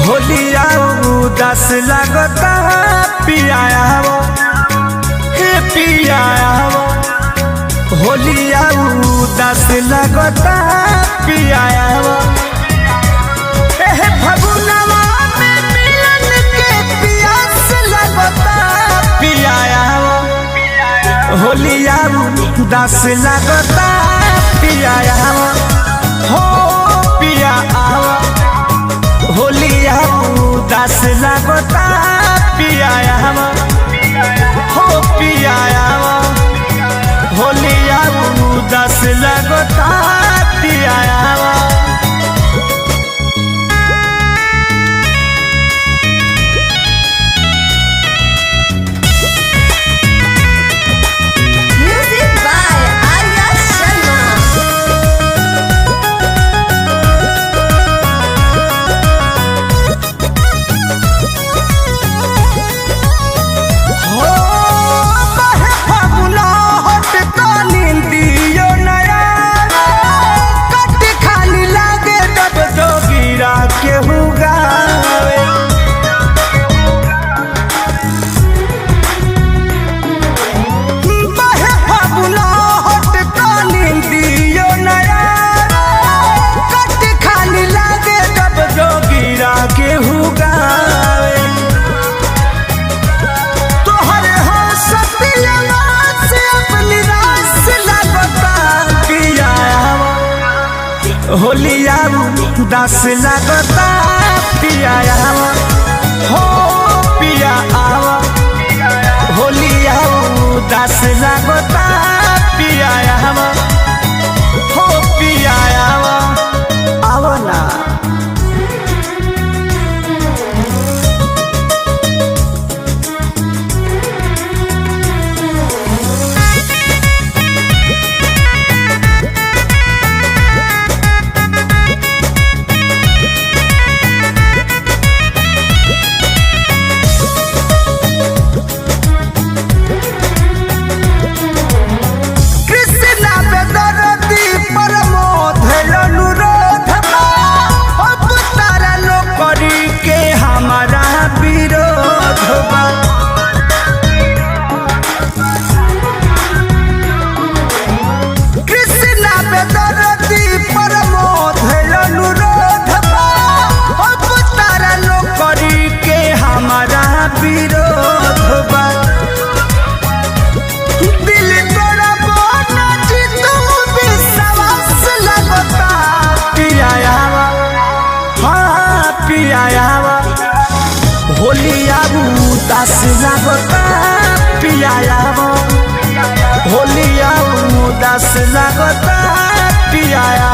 होलिया उदास लगता पियाया वो हे पियाया वो होलिया उदास लगता पियाया वो फगुनवा में मिलन के प्यास लगता पियाया वो होलिया उदास लगता पियाया वो हो पिया आवा होलिया उदास लगता पियाया हो पियाया होलिया उदास लगता पियाया होलिया उदास लगता पियाया हो पिया आवा होलिया उदास लगता पियाया हो पियाया आवा ना होलिया उदास लगता पियाया होलिया उदास लगता पियाया